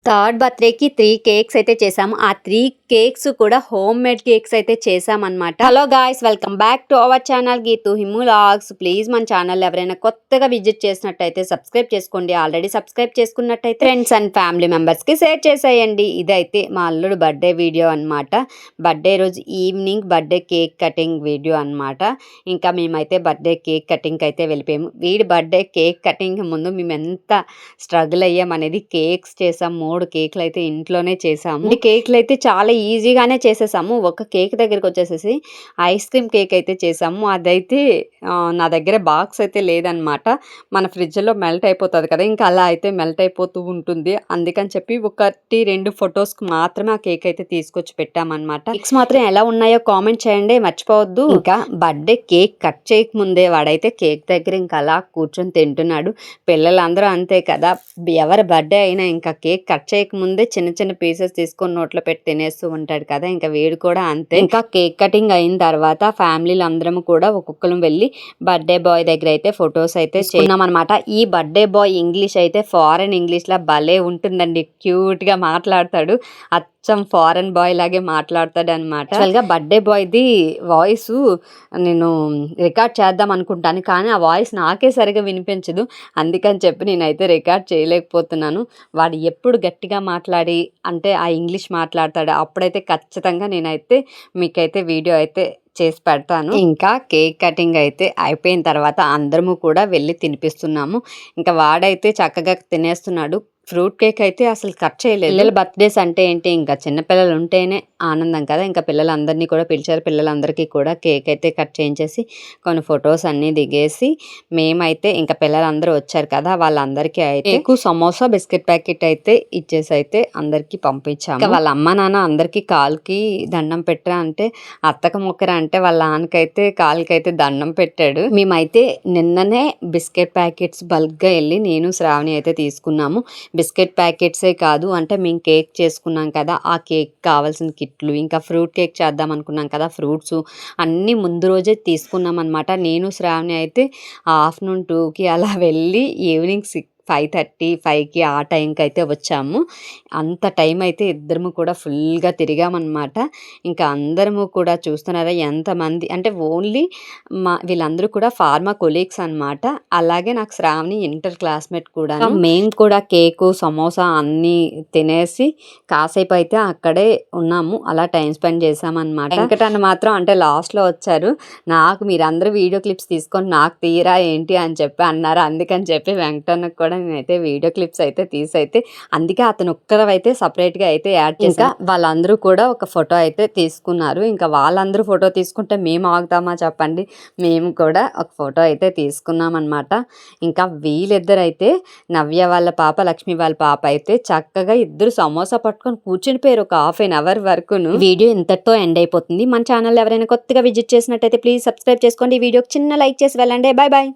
Third బర్త్డేకి 3 cakes అయితే చేసాము. ఆ 3 కేక్స్ కూడా హోమ్ మేడ్ కేక్స్ అయితే చేసామన్నమాట. Hello guys, welcome back to our channel Geethu Himu vlogs. Please మన ఛానల్ ఎవరైనా కొత్తగా విజిట్ చేసినట్టయితే సబ్స్క్రైబ్ చేసుకోండి. ఆల్రెడీ సబ్స్క్రైబ్ చేసుకున్నట్టయితే ఫ్రెండ్స్ అండ్ ఫ్యామిలీ మెంబర్స్కి షేర్ చేసేయండి. ఇదైతే మా అల్లుడు బర్త్డే వీడియో అనమాట. బర్త్డే రోజు evening birthday cake cutting video అనమాట. ఇంకా మేమైతే బర్త్డే కేక్ కటింగ్కి అయితే వెళ్ళిపోయాము. వీడి బర్త్డే కేక్ కటింగ్ ముందు మేము ఎంత స్ట్రగుల్ అయ్యామనేది కేక్స్ చేసాము. 3 కేక్లు అయితే ఇంట్లోనే చేసాము. ఈ కేక్లు అయితే చాలా ఈజీగానే చేసేసాము. ఒక కేక్ దగ్గరికి వచ్చేసేసి ఐస్ క్రీమ్ కేక్ అయితే చేసాము. అదైతే నా దగ్గర బాక్స్ అయితే లేదనమాట. మన ఫ్రిడ్జ్లో మెల్ట్ అయిపోతుంది కదా, ఇంకా అలా అయితే మెల్ట్ అయిపోతూ ఉంటుంది. అందుకని చెప్పి 1-2 ఫొటోస్కి మాత్రమే ఆ కేక్ అయితే తీసుకొచ్చి పెట్టామన్నమాట. కేక్స్ మాత్రం ఎలా ఉన్నాయో కామెంట్ చేయండి, మర్చిపోవద్దు. ఇంకా బర్త్డే కేక్ కట్ చేయకముందే వాడైతే కేక్ దగ్గర ఇంకా అలా కూర్చొని తింటున్నాడు. పిల్లలందరూ అంతే కదా, ఎవరి బర్త్డే అయినా ఇంకా కేక్ కట్ చేయకముందే చిన్న చిన్న పీసెస్ తీసుకొని నోట్లో పెట్టి తినేస్తూ ఉంటాడు కదా, ఇంకా వీడు కూడా అంతే. ఇంకా కేక్ కటింగ్ అయిన తర్వాత ఫ్యామిలీలు అందరం కూడా ఒక్కొక్కరు వెళ్ళి బర్త్డే బాయ్ దగ్గర అయితే ఫొటోస్ అయితే చేసుకున్నాం అనమాట. ఈ బర్త్డే బాయ్ ఇంగ్లీష్ అయితే ఫారెన్ ఇంగ్లీష్ లా భలే ఉంటుందండి. క్యూట్ గా మాట్లాడతాడు, అచ్చం ఫారెన్ బాయ్ లాగే మాట్లాడతాడు అనమాట. యాక్చువల్గా బర్త్డే బాయ్ది వాయిస్ నేను రికార్డ్ చేద్దాం అనుకుంటాను, కానీ ఆ వాయిస్ నాకే సరిగా వినిపించదు. అందుకని చెప్పి నేనైతే రికార్డ్ చేయలేకపోతున్నాను. వాడు ఎప్పుడు గట్టిగా మాట్లాడి అంటే ఆ ఇంగ్లీష్ మాట్లాడతాడు, అప్పుడైతే ఖచ్చితంగా నేనైతే మీకైతే వీడియో అయితే చేసి పెడతాను. ఇంకా కేక్ కటింగ్ అయితే అయిపోయిన తర్వాత అందరము కూడా వెళ్ళి తినిపిస్తున్నాము. ఇంకా వాడైతే చక్కగా తినేస్తున్నాడు. ఫ్రూట్ కేక్ అయితే అసలు కట్ చేయలేదు. పిల్లల బర్త్డేస్ అంటే ఏంటి, ఇంకా చిన్నపిల్లలు ఉంటేనే ఆనందం కదా. ఇంకా పిల్లలందరినీ కూడా పిలిచారు. పిల్లలందరికీ కూడా కేక్ అయితే కట్ చేయించేసి కొన్ని ఫొటోస్ అన్నీ దిగేసి మేమైతే ఇంకా పిల్లలందరూ వచ్చారు కదా, వాళ్ళందరికీ అయితే కేకు, సమోసా, బిస్కెట్ ప్యాకెట్ అయితే ఇచ్చేసి అయితే అందరికీ పంపించాము. ఇంకా వాళ్ళ అమ్మ నాన్న అందరికీ కాలుకి దండం పెట్టరా అంటే, అత్తక మొక్కరా అంటే వాళ్ళ నాన్నకైతే కాలుకైతే దండం పెట్టాడు. మేమైతే నిన్ననే బిస్కెట్ ప్యాకెట్స్ బల్క్గా వెళ్ళి నేను శ్రావణి అయితే తీసుకున్నాము. బిస్కెట్ ప్యాకెట్సే కాదు, అంటే మేము కేక్ చేసుకున్నాం కదా, ఆ కేక్ కావాల్సిన కిట్లు, ఇంకా ఫ్రూట్ కేక్ చేద్దాం అనుకున్నాం కదా, ఫ్రూట్స్ అన్నీ ముందు రోజే తీసుకున్నాం అనమాట. నేను శ్రావణి అయితే ఆఫ్టర్నూన్ 2కి అలా వెళ్ళి ఈవినింగ్ 5:30-5కి ఆ టైంకి అయితే వచ్చాము. అంత టైం అయితే ఇద్దరము కూడా ఫుల్గా తిరిగామన్నమాట. ఇంకా అందరము కూడా చూస్తున్నారా ఎంతమంది అంటే ఓన్లీ వీళ్ళందరూ కూడా ఫార్మా కొలీగ్స్ అనమాట. అలాగే నాకు శ్రావణి ఇంటర్ క్లాస్మేట్ కూడా. మేము కూడా కేకు, సమోసా అన్నీ తినేసి కాసేపు అయితే అక్కడే ఉన్నాము. అలా టైం స్పెండ్ చేసామన్నమాట. వెంకటన్న మాత్రం అంటే లాస్ట్లో వచ్చారు. నాకు మీరందరూ వీడియో క్లిప్స్ తీసుకొని నాకు తీరా ఏంటి అని చెప్పి అన్నారు. అందుకని చెప్పి వెంకటన్నకు కూడా నేనైతే వీడియో క్లిప్స్ అయితే తీసైతే, అందుకే అతను ఒక్కరైతే సపరేట్గా అయితే యాడ్ చేసి, ఇంకా వాళ్ళందరూ కూడా ఒక ఫోటో అయితే తీసుకున్నారు. ఇంకా వాళ్ళందరూ ఫోటో తీసుకుంటే మేము ఆగుతామా చెప్పండి, మేము కూడా ఒక ఫోటో అయితే తీసుకున్నాం అనమాట. ఇంకా వీళ్ళిద్దరైతే నవ్య వాళ్ళ పాప, లక్ష్మి వాళ్ళ పాప అయితే చక్కగా ఇద్దరు సమోసా పట్టుకొని కూర్చుని పోయారు ఒక ½ అవర్ వరకును. వీడియో ఇంతటితో ఎండ్ అయిపోతుంది. మన ఛానల్ ఎవరైనా కొత్తగా విజిట్ చేసినట్టయితే ప్లీజ్ సబ్స్క్రైబ్ చేసుకోండి. ఈ వీడియోకి చిన్న లైక్ చేసి వెళ్ళండి. Bye bye.